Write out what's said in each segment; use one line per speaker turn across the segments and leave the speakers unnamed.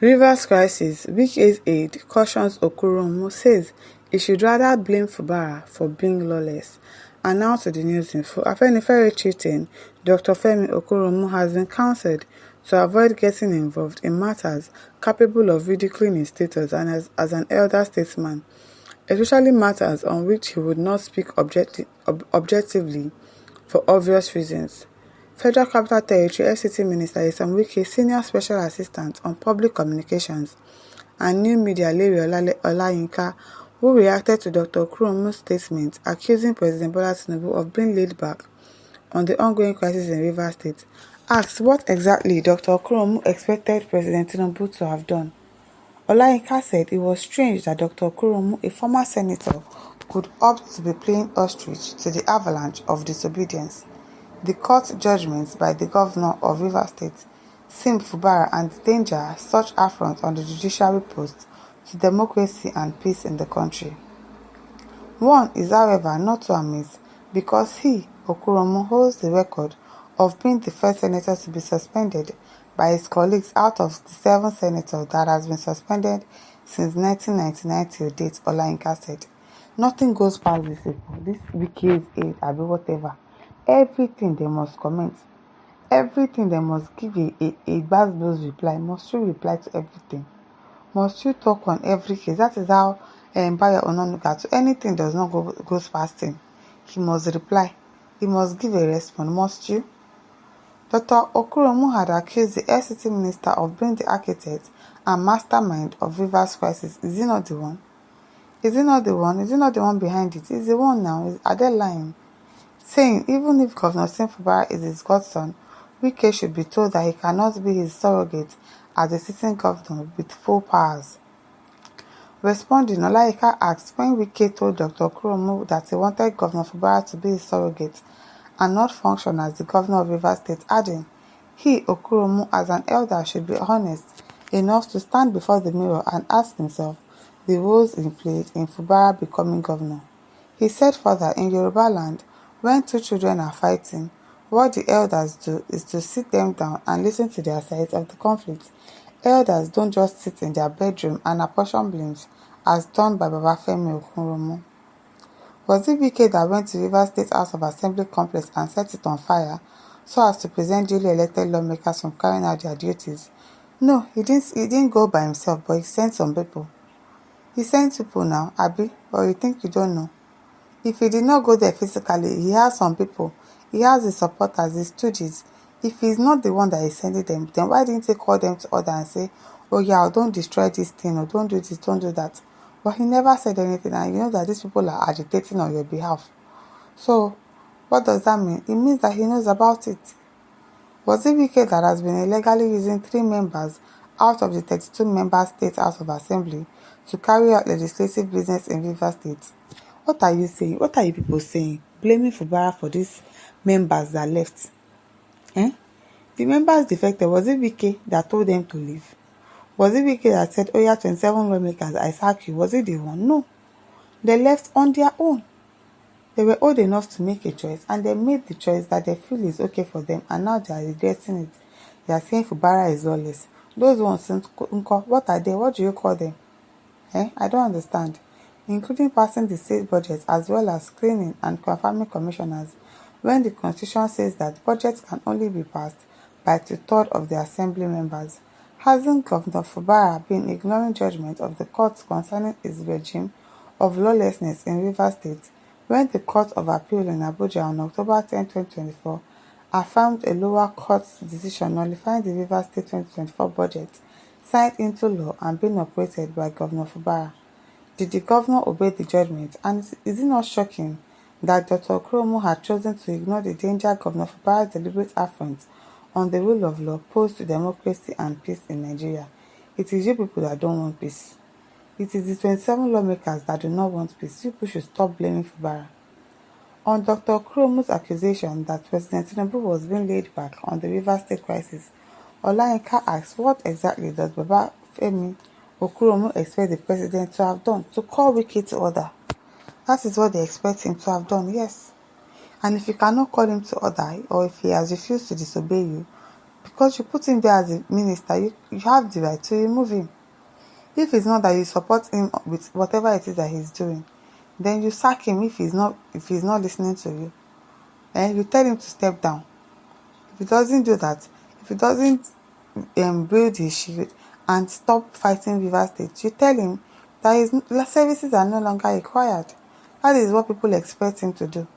Rivers crisis. Wike's aide cautions Okoromo, says he should rather blame Fubara for being lawless. And now to the news info. Afenifere chieftain Dr. Femi Okoromo has been counselled to avoid getting involved in matters capable of ridiculing his status and as an elder statesman, especially matters on which he would not speak objectively for obvious reasons. Federal Capital Territory FCT Minister Nyesom Wike, Senior Special Assistant on Public Communications and New Media Larry Olayinka, who reacted to Dr. Okoromo's statement accusing President Bola Tinubu of being laid back on the ongoing crisis in Rivers State, asked what exactly Dr. Okoromo expected President Tinubu to have done. Olayinka said it was strange that Dr. Okoromo, a former senator, could opt to be playing ostrich to the avalanche of disobedience. The court judgments by the governor of Rivers State seemed Fubara and danger such affront on the judiciary post to democracy and peace in the country. One is, however, not to amiss because he, Okoromo, holds the record of being the first senator to be suspended by his colleagues out of the 7 senators that has been suspended since 1999 till date, Olayinka said. Nothing goes past these people, this Wike's aid, whatever. Everything they must comment. Everything they must give a bad reply. Must you reply to everything? Must you talk on every case? That is how Bayo Ononuga, to anything does not goes past him. He must reply. He must give a response. Must you? Dr. Okoromo had accused the FCT minister of being the architect and mastermind of Rivers crisis. Is he not the one? Is he not the one? Is he not the one behind it? Is the one now? Are they lying? Saying even if Governor Fubara is his godson, Wike should be told that he cannot be his surrogate as a sitting governor with full powers. Responding, Olayinka asked when Wike told Dr. Okoromo that he wanted Governor Fubara to be his surrogate and not function as the governor of Rivers State, adding, he, Okoromo, as an elder should be honest enough to stand before the mirror and ask himself the roles he played in Fubara becoming governor. He said further, in Yoruba land, when 2 children are fighting, what the elders do is to sit them down and listen to their sides of the conflict. Elders don't just sit in their bedroom and apportion blames, as done by Baba Femi Okoromo. Was it Wike that went to Rivers State House of Assembly complex and set it on fire so as to prevent duly elected lawmakers from carrying out their duties? No, he didn't go by himself, but he sent some people. He sent people now, Abi, or you think you don't know? If he did not go there physically, he has some people. He has his supporters, his stooges. If he's not the one that is sending them, then why didn't he call them to order and say, oh yeah, don't destroy this thing, or don't do this, don't do that? But he never said anything, and you know that these people are agitating on your behalf. So, what does that mean? It means that he knows about it. Was it Wike that has been illegally using 3 members out of the 32-member State House of Assembly to carry out legislative business in Rivers State? What are you saying? What are you people saying? Blaming Fubara for these members that left? The members defected. Was it Wike that told them to leave? Was it Wike that said, oh yeah, 27 lawmakers, I sack you? Was it the one? No. They left on their own. They were old enough to make a choice, and they made the choice that they feel is okay for them, and now they are regretting it. They are saying Fubara is lawless. Those ones, what are they? What do you call them? I don't understand. Including passing the state budget as well as screening and confirming commissioners, when the Constitution says that budgets can only be passed by 2/3 of the Assembly members. Hasn't Governor Fubara been ignoring judgment of the courts concerning his regime of lawlessness in Rivers State, when the Court of Appeal in Abuja on October 10, 2024 affirmed a lower court's decision nullifying the Rivers State 2024 budget signed into law and being operated by Governor Fubara? Did the governor obey the judgment? And is it not shocking that Dr. Okoromo had chosen to ignore the danger Governor Fubara's deliberate affront on the rule of law posed to democracy and peace in Nigeria? It is you people that don't want peace. It is the 27 lawmakers that do not want peace. You people should stop blaming Fubara. On Dr. Okoromo's accusation that President Tinubu was being laid back on the Rivers State crisis, Olayinka asked what exactly does Baba Femi Okoromo expect the president to have done to call Wike to order? That is what they expect him to have done, yes. And if you cannot call him to order, or if he has refused to disobey you, Because you put him there as a minister, you have the right to remove him. If it's not that you support him with whatever it is that he's doing, then you sack him if he's not listening to you. And you tell him to step down. If he doesn't do that, if he doesn't build his shield and stop fighting River State, you tell him that his services are no longer required. That is what people expect him to do.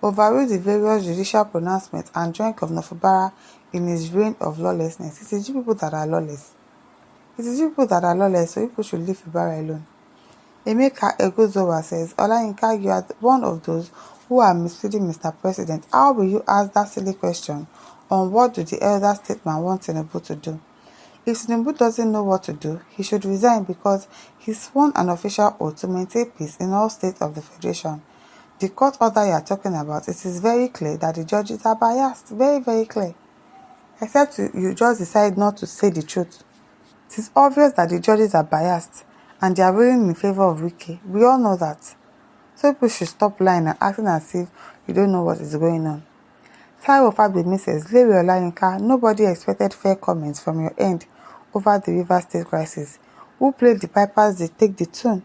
Overrule the various judicial pronouncements and join Governor Fubara in his reign of lawlessness. It is you people that are lawless. So people should leave Fubara alone. Emeka Egozowa says, Olayinka, you are one of those who are misleading Mr. President. How will you ask that silly question on what do the elder statesman want Tinubu to do? If Tinubu doesn't know what to do, he should resign because he sworn an official oath to maintain peace in all states of the Federation. The court order you are talking about, it is very clear that the judges are biased. Very, very clear. Except you just decide not to say the truth. It is obvious that the judges are biased and they are ruling in favor of Wike. We all know that. So people should stop lying and acting as if you don't know what is going on. Taiwo Fagbemi says, Lewi Olayinka, nobody expected fair comments from your end over the River State crisis. Who played the pipers, they take the tune.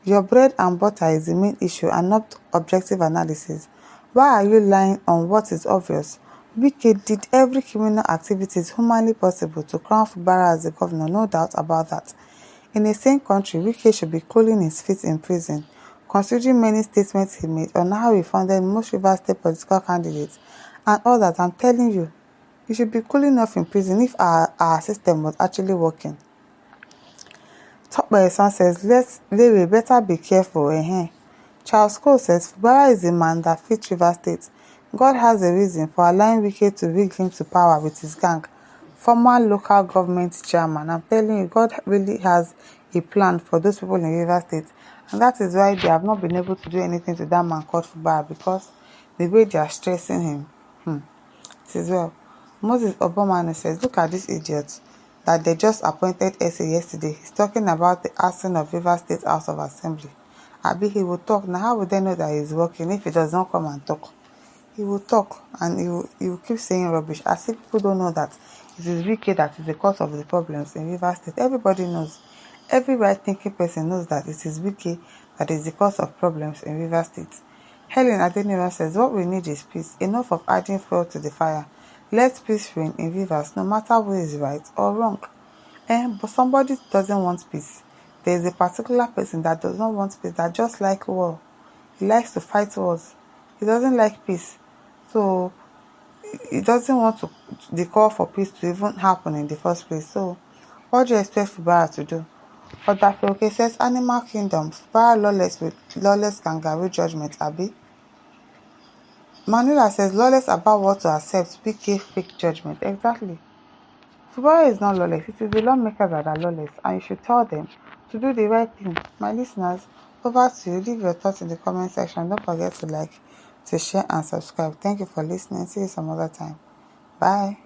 Your bread and butter is the main issue and not objective analysis. Why are you lying on what is obvious? Wike did every criminal activities humanly possible to crown Fubara as the governor, no doubt about that. In a sane country, Wike should be cooling his feet in prison, considering many statements he made on how he funded most River State political candidates and all that. I'm telling you, you should be cooling off in prison if our system was actually working. Top by son says, Lewe better be careful. Charles Cole says, Fubara is a man that fits River State. God has a reason for allowing Wike to rig him to power with his gang. Former local government chairman. I'm telling you, God really has a plan for those people in River State. And that is why they have not been able to do anything to that man called Fubara, because the way they are stressing him. It is well. Moses Obama says, look at this idiot that they just appointed SA yesterday. He's talking about the arson of River State House of Assembly. Abi, he will talk. Now, how would they know that he's working if he does not come and talk? He will talk and he will keep saying rubbish as if people don't know that it is Wike that is the cause of the problems in River State. Everybody knows. Every right-thinking person knows that it is Wike that is the cause of problems in River State. Helen Adeniran says, what we need is peace. Enough of adding fuel to the fire. Let peace reign in Rivers, no matter who is right or wrong. But somebody doesn't want peace. There is a particular person that does not want peace, that just like war. He likes to fight wars. He doesn't like peace. So he doesn't want the call for peace to even happen in the first place. So what do you expect Fubara to do? Odafe says, Animal Kingdom, Fubara lawless with lawless kangaroo judgment, Abi. Manila says, lawless about what to accept, PK fake judgment. Exactly. Fubara is not lawless. It is the lawmakers that are lawless, and you should tell them to do the right thing. My listeners, over to you. Leave your thoughts in the comment section. Don't forget to like, to share, and subscribe. Thank you for listening. See you some other time. Bye.